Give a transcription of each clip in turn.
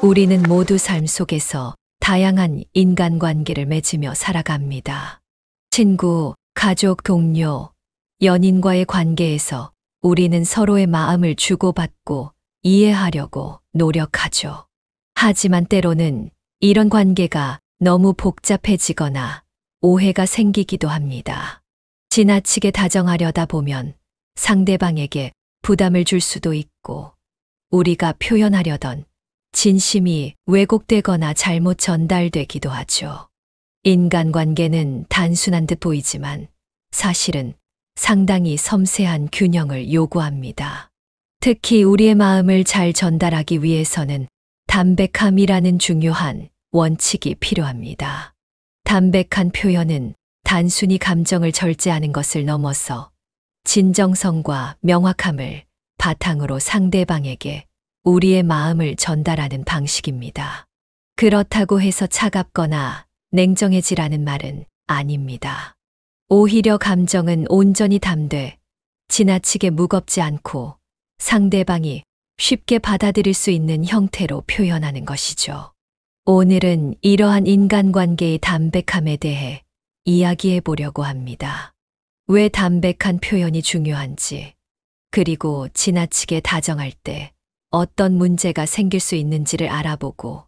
우리는 모두 삶 속에서 다양한 인간관계를 맺으며 살아갑니다. 친구, 가족, 동료, 연인과의 관계에서 우리는 서로의 마음을 주고받고 이해하려고 노력하죠. 하지만 때로는 이런 관계가 너무 복잡해지거나 오해가 생기기도 합니다. 지나치게 다정하려다 보면 상대방에게 부담을 줄 수도 있고, 우리가 표현하려던 진심이 왜곡되거나 잘못 전달되기도 하죠. 인간관계는 단순한 듯 보이지만 사실은 상당히 섬세한 균형을 요구합니다. 특히 우리의 마음을 잘 전달하기 위해서는 담백함이라는 중요한 원칙이 필요합니다. 담백한 표현은 단순히 감정을 절제하는 것을 넘어서 진정성과 명확함을 바탕으로 상대방에게 우리의 마음을 전달하는 방식입니다. 그렇다고 해서 차갑거나 냉정해지라는 말은 아닙니다. 오히려 감정은 온전히 담되 지나치게 무겁지 않고 상대방이 쉽게 받아들일 수 있는 형태로 표현하는 것이죠. 오늘은 이러한 인간관계의 담백함에 대해 이야기해 보려고 합니다. 왜 담백한 표현이 중요한지, 그리고 지나치게 다정할 때 어떤 문제가 생길 수 있는지를 알아보고,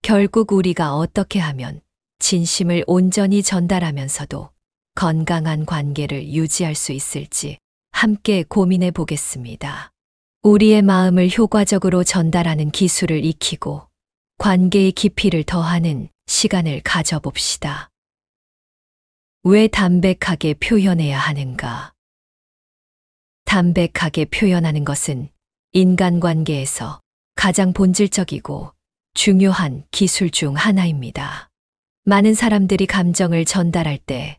결국 우리가 어떻게 하면 진심을 온전히 전달하면서도 건강한 관계를 유지할 수 있을지 함께 고민해 보겠습니다. 우리의 마음을 효과적으로 전달하는 기술을 익히고 관계의 깊이를 더하는 시간을 가져봅시다. 왜 담백하게 표현해야 하는가? 담백하게 표현하는 것은 인간관계에서 가장 본질적이고 중요한 기술 중 하나입니다. 많은 사람들이 감정을 전달할 때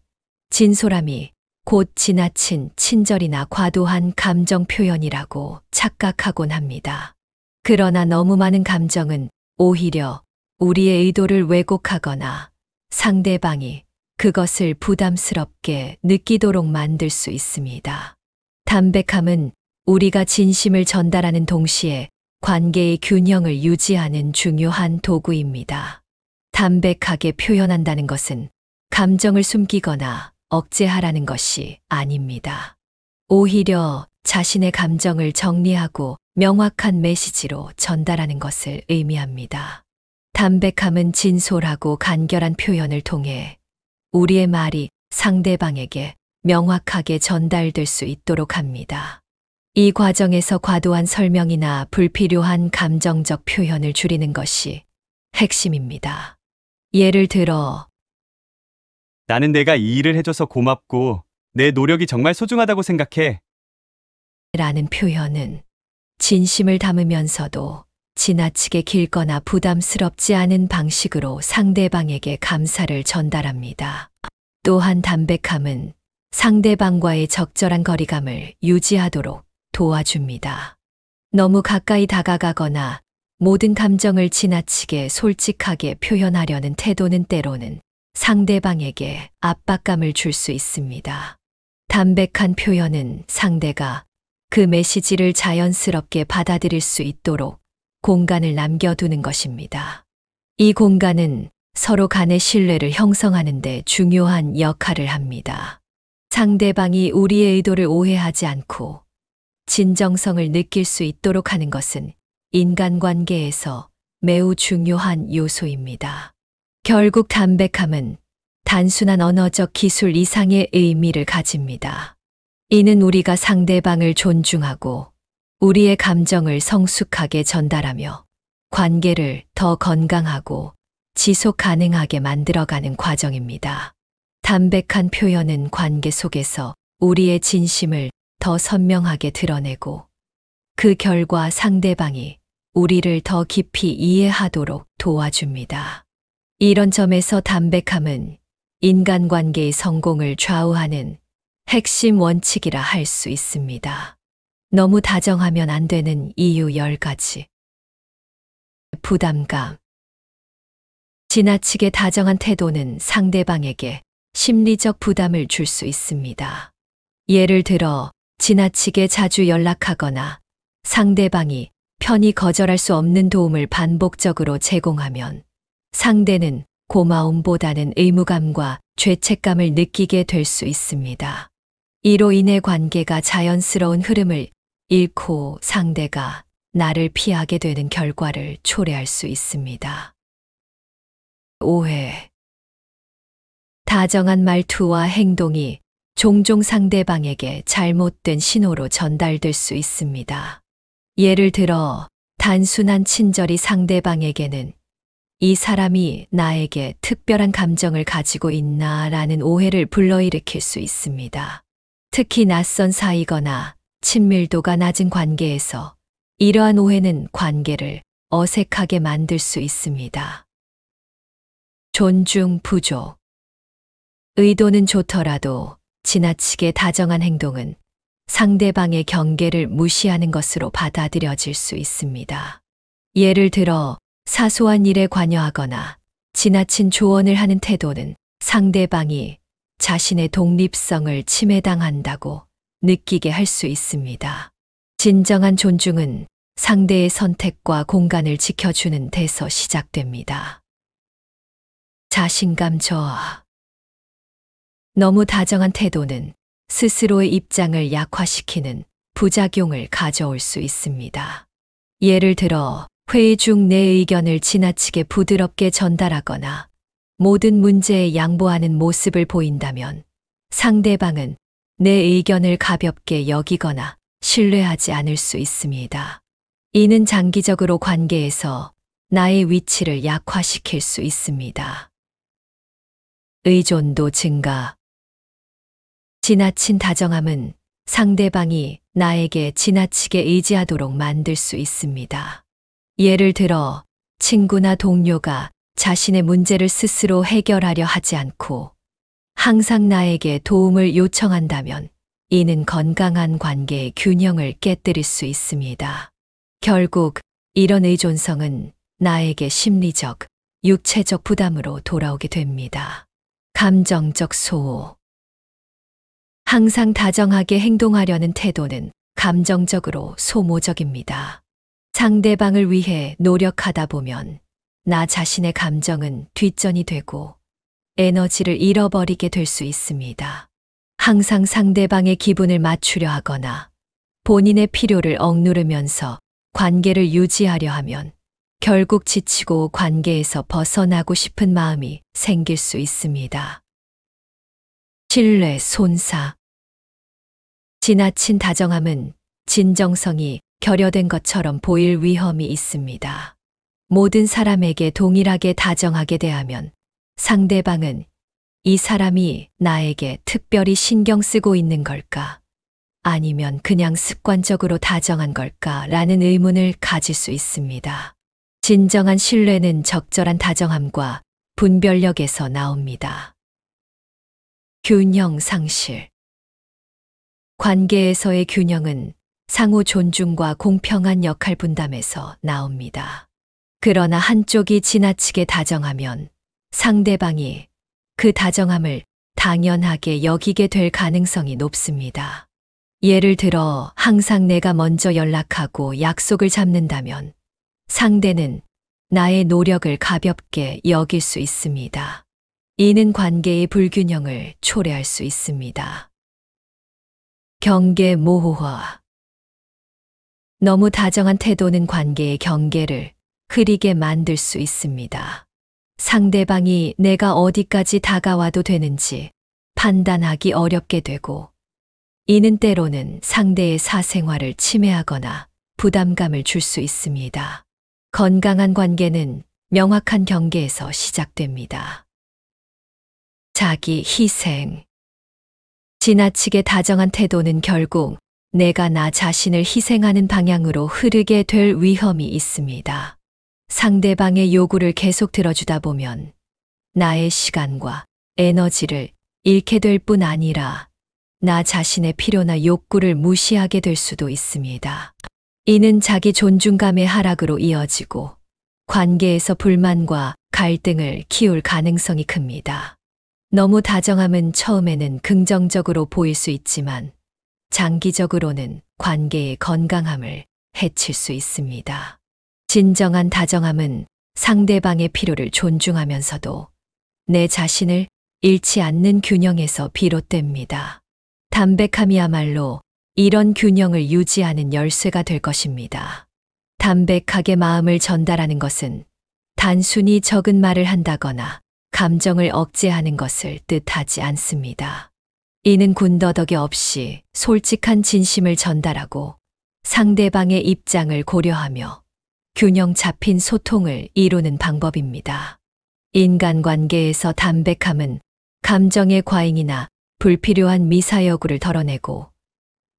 진솔함이 곧 지나친 친절이나 과도한 감정 표현이라고 착각하곤 합니다. 그러나 너무 많은 감정은 오히려 우리의 의도를 왜곡하거나 상대방이 그것을 부담스럽게 느끼도록 만들 수 있습니다. 담백함은 우리가 진심을 전달하는 동시에 관계의 균형을 유지하는 중요한 도구입니다. 담백하게 표현한다는 것은 감정을 숨기거나 억제하라는 것이 아닙니다. 오히려 자신의 감정을 정리하고 명확한 메시지로 전달하는 것을 의미합니다. 담백함은 진솔하고 간결한 표현을 통해 우리의 말이 상대방에게 명확하게 전달될 수 있도록 합니다. 이 과정에서 과도한 설명이나 불필요한 감정적 표현을 줄이는 것이 핵심입니다. 예를 들어, 나는 내가 이 일을 해줘서 고맙고 내 노력이 정말 소중하다고 생각해. 라는 표현은 진심을 담으면서도 지나치게 길거나 부담스럽지 않은 방식으로 상대방에게 감사를 전달합니다. 또한 담백함은 상대방과의 적절한 거리감을 유지하도록 도와줍니다. 너무 가까이 다가가거나 모든 감정을 지나치게 솔직하게 표현하려는 태도는 때로는 상대방에게 압박감을 줄 수 있습니다. 담백한 표현은 상대가 그 메시지를 자연스럽게 받아들일 수 있도록 공간을 남겨두는 것입니다. 이 공간은 서로 간의 신뢰를 형성하는 데 중요한 역할을 합니다. 상대방이 우리의 의도를 오해하지 않고 진정성을 느낄 수 있도록 하는 것은 인간관계에서 매우 중요한 요소입니다. 결국 담백함은 단순한 언어적 기술 이상의 의미를 가집니다. 이는 우리가 상대방을 존중하고 우리의 감정을 성숙하게 전달하며 관계를 더 건강하고 지속 가능하게 만들어가는 과정입니다. 담백한 표현은 관계 속에서 우리의 진심을 더 선명하게 드러내고 그 결과 상대방이 우리를 더 깊이 이해하도록 도와줍니다. 이런 점에서 담백함은 인간관계의 성공을 좌우하는 핵심 원칙이라 할 수 있습니다. 너무 다정하면 안 되는 이유 10가지. 부담감. 지나치게 다정한 태도는 상대방에게 심리적 부담을 줄 수 있습니다. 예를 들어 지나치게 자주 연락하거나 상대방이 편히 거절할 수 없는 도움을 반복적으로 제공하면 상대는 고마움보다는 의무감과 죄책감을 느끼게 될 수 있습니다. 이로 인해 관계가 자연스러운 흐름을 잃고 상대가 나를 피하게 되는 결과를 초래할 수 있습니다. 오해. 다정한 말투와 행동이 종종 상대방에게 잘못된 신호로 전달될 수 있습니다. 예를 들어, 단순한 친절이 상대방에게는 이 사람이 나에게 특별한 감정을 가지고 있나 라는 오해를 불러일으킬 수 있습니다. 특히 낯선 사이거나 친밀도가 낮은 관계에서 이러한 오해는 관계를 어색하게 만들 수 있습니다. 존중 부족. 의도는 좋더라도 지나치게 다정한 행동은 상대방의 경계를 무시하는 것으로 받아들여질 수 있습니다. 예를 들어 사소한 일에 관여하거나 지나친 조언을 하는 태도는 상대방이 자신의 독립성을 침해당한다고 느끼게 할 수 있습니다. 진정한 존중은 상대의 선택과 공간을 지켜주는 데서 시작됩니다. 자신감 저하. 너무 다정한 태도는 스스로의 입장을 약화시키는 부작용을 가져올 수 있습니다. 예를 들어 회의 중 내 의견을 지나치게 부드럽게 전달하거나 모든 문제에 양보하는 모습을 보인다면 상대방은 내 의견을 가볍게 여기거나 신뢰하지 않을 수 있습니다. 이는 장기적으로 관계에서 나의 위치를 약화시킬 수 있습니다. 의존도 증가. 지나친 다정함은 상대방이 나에게 지나치게 의지하도록 만들 수 있습니다. 예를 들어 친구나 동료가 자신의 문제를 스스로 해결하려 하지 않고 항상 나에게 도움을 요청한다면 이는 건강한 관계의 균형을 깨뜨릴 수 있습니다. 결국 이런 의존성은 나에게 심리적, 육체적 부담으로 돌아오게 됩니다. 감정적 소호. 항상 다정하게 행동하려는 태도는 감정적으로 소모적입니다. 상대방을 위해 노력하다 보면 나 자신의 감정은 뒷전이 되고 에너지를 잃어버리게 될 수 있습니다. 항상 상대방의 기분을 맞추려 하거나 본인의 필요를 억누르면서 관계를 유지하려 하면 결국 지치고 관계에서 벗어나고 싶은 마음이 생길 수 있습니다. 신뢰 손사. 지나친 다정함은 진정성이 결여된 것처럼 보일 위험이 있습니다. 모든 사람에게 동일하게 다정하게 대하면 상대방은 이 사람이 나에게 특별히 신경 쓰고 있는 걸까? 아니면 그냥 습관적으로 다정한 걸까? 라는 의문을 가질 수 있습니다. 진정한 신뢰는 적절한 다정함과 분별력에서 나옵니다. 균형 상실. 관계에서의 균형은 상호 존중과 공평한 역할 분담에서 나옵니다. 그러나 한쪽이 지나치게 다정하면 상대방이 그 다정함을 당연하게 여기게 될 가능성이 높습니다. 예를 들어 항상 내가 먼저 연락하고 약속을 잡는다면 상대는 나의 노력을 가볍게 여길 수 있습니다. 이는 관계의 불균형을 초래할 수 있습니다. 경계 모호화. 너무 다정한 태도는 관계의 경계를 흐리게 만들 수 있습니다. 상대방이 내가 어디까지 다가와도 되는지 판단하기 어렵게 되고, 이는 때로는 상대의 사생활을 침해하거나 부담감을 줄 수 있습니다. 건강한 관계는 명확한 경계에서 시작됩니다. 자기 희생. 지나치게 다정한 태도는 결국 내가 나 자신을 희생하는 방향으로 흐르게 될 위험이 있습니다. 상대방의 요구를 계속 들어주다 보면 나의 시간과 에너지를 잃게 될 뿐 아니라 나 자신의 필요나 욕구를 무시하게 될 수도 있습니다. 이는 자기 존중감의 하락으로 이어지고 관계에서 불만과 갈등을 키울 가능성이 큽니다. 너무 다정함은 처음에는 긍정적으로 보일 수 있지만 장기적으로는 관계의 건강함을 해칠 수 있습니다. 진정한 다정함은 상대방의 필요를 존중하면서도 내 자신을 잃지 않는 균형에서 비롯됩니다. 담백함이야말로 이런 균형을 유지하는 열쇠가 될 것입니다. 담백하게 마음을 전달하는 것은 단순히 적은 말을 한다거나 감정을 억제하는 것을 뜻하지 않습니다. 이는 군더더기 없이 솔직한 진심을 전달하고 상대방의 입장을 고려하며 균형 잡힌 소통을 이루는 방법입니다. 인간관계에서 담백함은 감정의 과잉이나 불필요한 미사여구를 덜어내고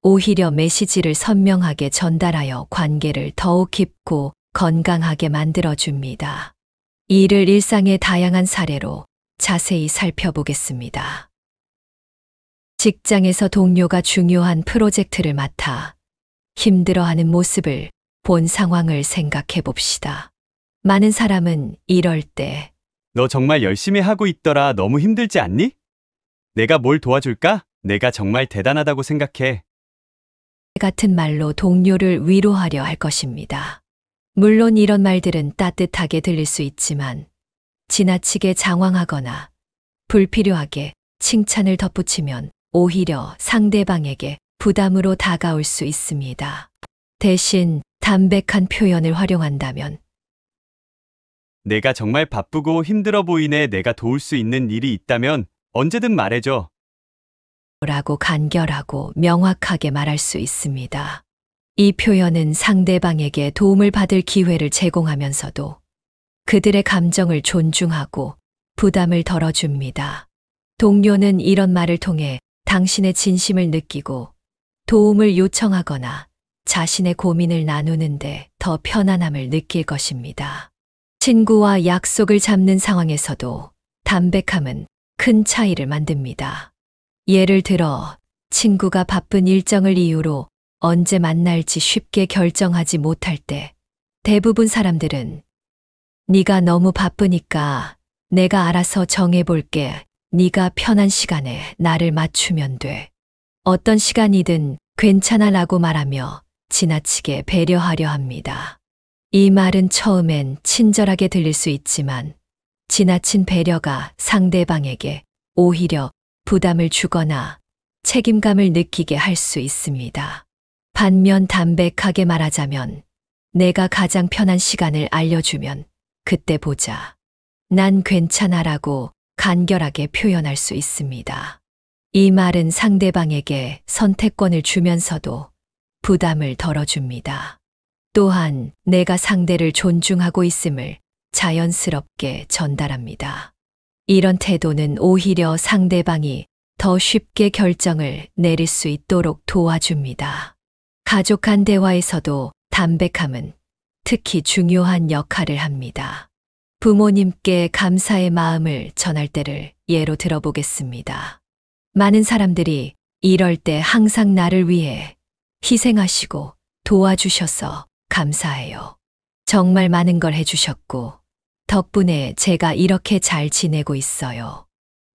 오히려 메시지를 선명하게 전달하여 관계를 더욱 깊고 건강하게 만들어줍니다. 이를 일상의 다양한 사례로 자세히 살펴보겠습니다. 직장에서 동료가 중요한 프로젝트를 맡아 힘들어하는 모습을 본 상황을 생각해 봅시다. 많은 사람은 이럴 때 너 정말 열심히 하고 있더라. 너무 힘들지 않니? 내가 뭘 도와줄까? 내가 정말 대단하다고 생각해. 같은 말로 동료를 위로하려 할 것입니다. 물론 이런 말들은 따뜻하게 들릴 수 있지만 지나치게 장황하거나 불필요하게 칭찬을 덧붙이면 오히려 상대방에게 부담으로 다가올 수 있습니다. 대신 담백한 표현을 활용한다면 내가 정말 바쁘고 힘들어 보이네. 내가 도울 수 있는 일이 있다면 언제든 말해줘. 라고 간결하고 명확하게 말할 수 있습니다. 이 표현은 상대방에게 도움을 받을 기회를 제공하면서도 그들의 감정을 존중하고 부담을 덜어줍니다. 동료는 이런 말을 통해 당신의 진심을 느끼고 도움을 요청하거나 자신의 고민을 나누는데 더 편안함을 느낄 것입니다. 친구와 약속을 잡는 상황에서도 담백함은 큰 차이를 만듭니다. 예를 들어 친구가 바쁜 일정을 이유로 언제 만날지 쉽게 결정하지 못할 때 대부분 사람들은 네가 너무 바쁘니까 내가 알아서 정해볼게. 네가 편한 시간에 나를 맞추면 돼. 어떤 시간이든 괜찮아 라고 말하며 지나치게 배려하려 합니다. 이 말은 처음엔 친절하게 들릴 수 있지만 지나친 배려가 상대방에게 오히려 부담을 주거나 책임감을 느끼게 할 수 있습니다. 반면 담백하게 말하자면 내가 가장 편한 시간을 알려주면 그때 보자. 난 괜찮아라고 간결하게 표현할 수 있습니다. 이 말은 상대방에게 선택권을 주면서도 부담을 덜어줍니다. 또한 내가 상대를 존중하고 있음을 자연스럽게 전달합니다. 이런 태도는 오히려 상대방이 더 쉽게 결정을 내릴 수 있도록 도와줍니다. 가족 간 대화에서도 담백함은 특히 중요한 역할을 합니다. 부모님께 감사의 마음을 전할 때를 예로 들어보겠습니다. 많은 사람들이 이럴 때 항상 나를 위해 희생하시고 도와주셔서 감사해요. 정말 많은 걸 해주셨고 덕분에 제가 이렇게 잘 지내고 있어요.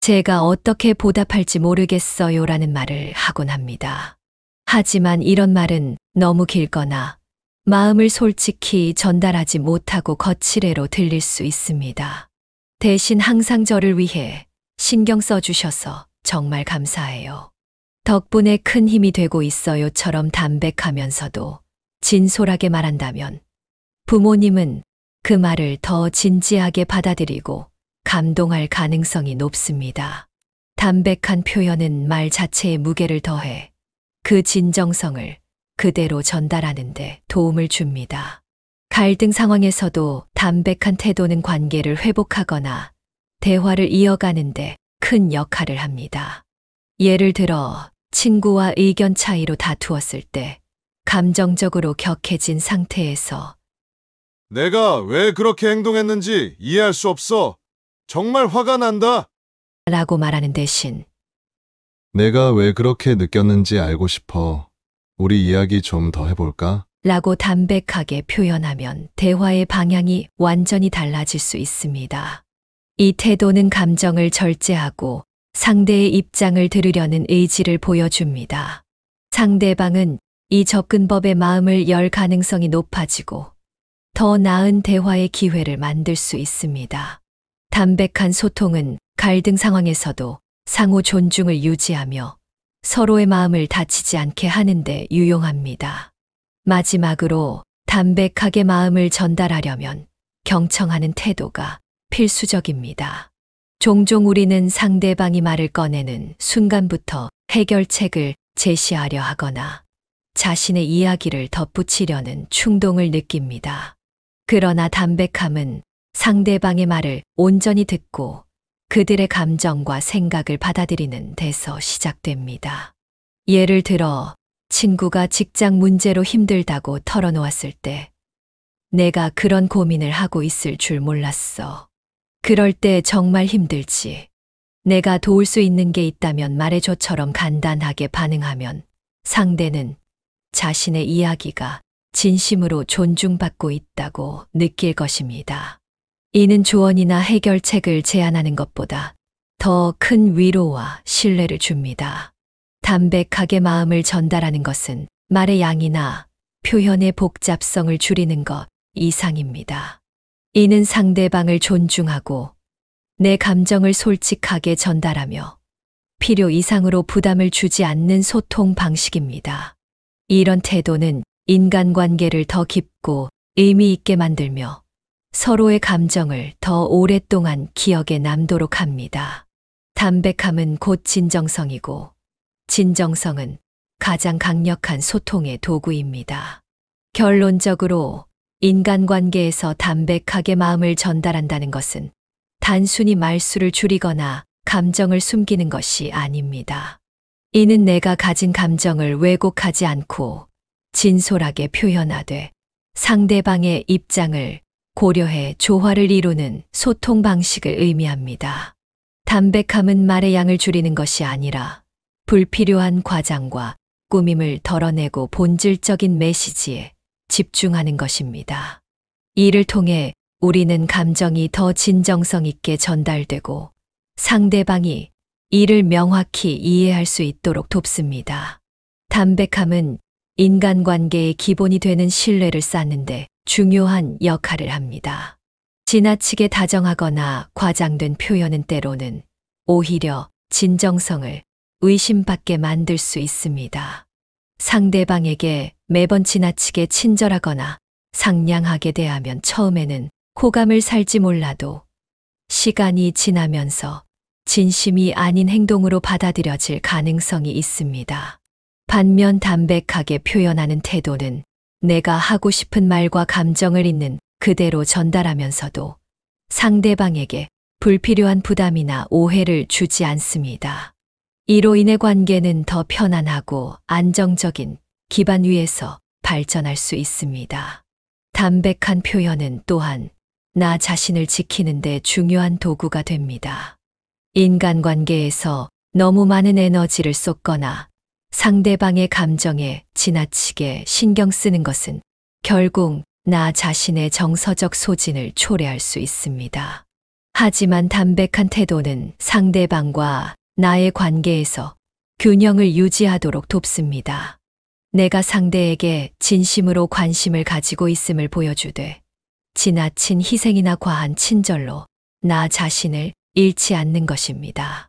제가 어떻게 보답할지 모르겠어요 라는 말을 하곤 합니다. 하지만 이런 말은 너무 길거나 마음을 솔직히 전달하지 못하고 거칠애로 들릴 수 있습니다. 대신 항상 저를 위해 신경 써주셔서 정말 감사해요. 덕분에 큰 힘이 되고 있어요처럼 담백하면서도 진솔하게 말한다면 부모님은 그 말을 더 진지하게 받아들이고 감동할 가능성이 높습니다. 담백한 표현은 말 자체에 무게를 더해 그 진정성을 그대로 전달하는데 도움을 줍니다. 갈등 상황에서도 담백한 태도는 관계를 회복하거나 대화를 이어가는데 큰 역할을 합니다. 예를 들어 친구와 의견 차이로 다투었을 때 감정적으로 격해진 상태에서 내가 왜 그렇게 행동했는지 이해할 수 없어. 정말 화가 난다. 라고 말하는 대신 내가 왜 그렇게 느꼈는지 알고 싶어. 우리 이야기 좀 더 해볼까? 라고 담백하게 표현하면 대화의 방향이 완전히 달라질 수 있습니다. 이 태도는 감정을 절제하고 상대의 입장을 들으려는 의지를 보여줍니다. 상대방은 이 접근법의 마음을 열 가능성이 높아지고 더 나은 대화의 기회를 만들 수 있습니다. 담백한 소통은 갈등 상황에서도 상호 존중을 유지하며 서로의 마음을 다치지 않게 하는데 유용합니다. 마지막으로 담백하게 마음을 전달하려면 경청하는 태도가 필수적입니다. 종종 우리는 상대방이 말을 꺼내는 순간부터 해결책을 제시하려 하거나 자신의 이야기를 덧붙이려는 충동을 느낍니다. 그러나 담백함은 상대방의 말을 온전히 듣고 그들의 감정과 생각을 받아들이는 데서 시작됩니다. 예를 들어 친구가 직장 문제로 힘들다고 털어놓았을 때 내가 그런 고민을 하고 있을 줄 몰랐어. 그럴 때 정말 힘들지. 내가 도울 수 있는 게 있다면 말해줘처럼 간단하게 반응하면 상대는 자신의 이야기가 진심으로 존중받고 있다고 느낄 것입니다. 이는 조언이나 해결책을 제안하는 것보다 더 큰 위로와 신뢰를 줍니다. 담백하게 마음을 전달하는 것은 말의 양이나 표현의 복잡성을 줄이는 것 이상입니다. 이는 상대방을 존중하고 내 감정을 솔직하게 전달하며 필요 이상으로 부담을 주지 않는 소통 방식입니다. 이런 태도는 인간관계를 더 깊고 의미 있게 만들며 서로의 감정을 더 오랫동안 기억에 남도록 합니다. 담백함은 곧 진정성이고 진정성은 가장 강력한 소통의 도구입니다. 결론적으로 인간관계에서 담백하게 마음을 전달한다는 것은 단순히 말수를 줄이거나 감정을 숨기는 것이 아닙니다. 이는 내가 가진 감정을 왜곡하지 않고 진솔하게 표현하되 상대방의 입장을 고려해 조화를 이루는 소통 방식을 의미합니다. 담백함은 말의 양을 줄이는 것이 아니라 불필요한 과장과 꾸밈을 덜어내고 본질적인 메시지에 집중하는 것입니다. 이를 통해 우리는 감정이 더 진정성 있게 전달되고 상대방이 이를 명확히 이해할 수 있도록 돕습니다. 담백함은 인간관계의 기본이 되는 신뢰를 쌓는데 중요한 역할을 합니다. 지나치게 다정하거나 과장된 표현은 때로는 오히려 진정성을 의심받게 만들 수 있습니다. 상대방에게 매번 지나치게 친절하거나 상냥하게 대하면 처음에는 호감을 살지 몰라도 시간이 지나면서 진심이 아닌 행동으로 받아들여질 가능성이 있습니다. 반면 담백하게 표현하는 태도는 내가 하고 싶은 말과 감정을 있는 그대로 전달하면서도 상대방에게 불필요한 부담이나 오해를 주지 않습니다. 이로 인해 관계는 더 편안하고 안정적인 기반 위에서 발전할 수 있습니다. 담백한 표현은 또한 나 자신을 지키는 데 중요한 도구가 됩니다. 인간관계에서 너무 많은 에너지를 쏟거나 상대방의 감정에 지나치게 신경 쓰는 것은 결국 나 자신의 정서적 소진을 초래할 수 있습니다. 하지만 담백한 태도는 상대방과 나의 관계에서 균형을 유지하도록 돕습니다. 내가 상대에게 진심으로 관심을 가지고 있음을 보여주되 지나친 희생이나 과한 친절로 나 자신을 잃지 않는 것입니다.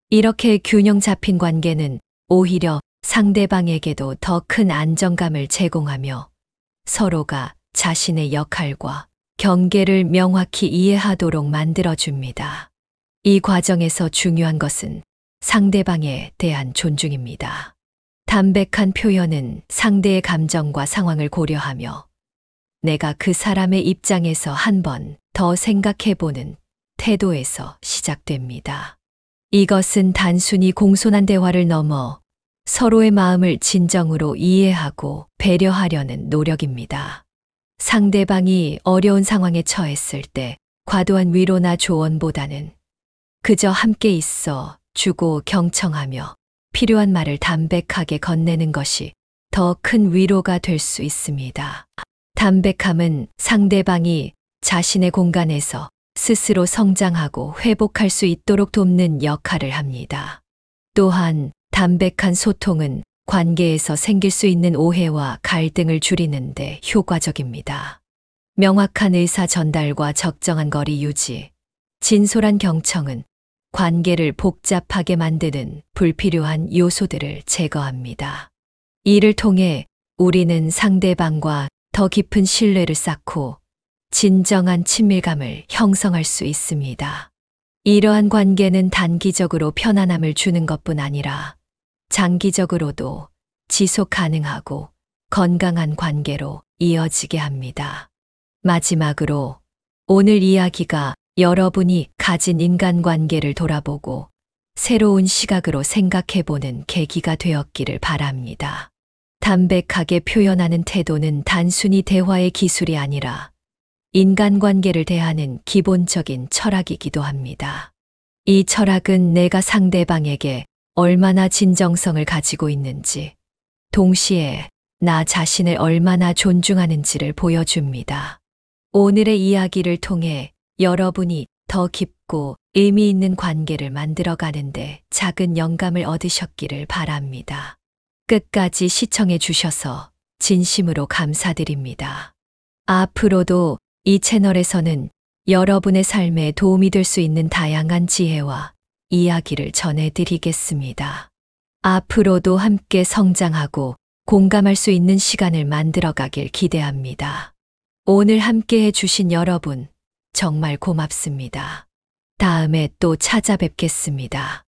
이렇게 균형 잡힌 관계는 오히려 상대방에게도 더 큰 안정감을 제공하며 서로가 자신의 역할과 경계를 명확히 이해하도록 만들어줍니다. 이 과정에서 중요한 것은 상대방에 대한 존중입니다. 담백한 표현은 상대의 감정과 상황을 고려하며 내가 그 사람의 입장에서 한 번 더 생각해보는 태도에서 시작됩니다. 이것은 단순히 공손한 대화를 넘어 서로의 마음을 진정으로 이해하고 배려하려는 노력입니다. 상대방이 어려운 상황에 처했을 때 과도한 위로나 조언보다는 그저 함께 있어 주고 경청하며 필요한 말을 담백하게 건네는 것이 더 큰 위로가 될 수 있습니다. 담백함은 상대방이 자신의 공간에서 스스로 성장하고 회복할 수 있도록 돕는 역할을 합니다. 또한 담백한 소통은 관계에서 생길 수 있는 오해와 갈등을 줄이는데 효과적입니다. 명확한 의사 전달과 적정한 거리 유지, 진솔한 경청은 관계를 복잡하게 만드는 불필요한 요소들을 제거합니다. 이를 통해 우리는 상대방과 더 깊은 신뢰를 쌓고 진정한 친밀감을 형성할 수 있습니다. 이러한 관계는 단기적으로 편안함을 주는 것뿐 아니라 장기적으로도 지속 가능하고 건강한 관계로 이어지게 합니다. 마지막으로 오늘 이야기가 여러분이 가진 인간관계를 돌아보고 새로운 시각으로 생각해보는 계기가 되었기를 바랍니다. 담백하게 표현하는 태도는 단순히 대화의 기술이 아니라 인간관계를 대하는 기본적인 철학이기도 합니다. 이 철학은 내가 상대방에게 얼마나 진정성을 가지고 있는지, 동시에 나 자신을 얼마나 존중하는지를 보여줍니다. 오늘의 이야기를 통해 여러분이 더 깊고 의미 있는 관계를 만들어가는데 작은 영감을 얻으셨기를 바랍니다. 끝까지 시청해 주셔서 진심으로 감사드립니다. 앞으로도 이 채널에서는 여러분의 삶에 도움이 될 수 있는 다양한 지혜와 이야기를 전해드리겠습니다. 앞으로도 함께 성장하고 공감할 수 있는 시간을 만들어가길 기대합니다. 오늘 함께 해주신 여러분, 정말 고맙습니다. 다음에 또 찾아뵙겠습니다.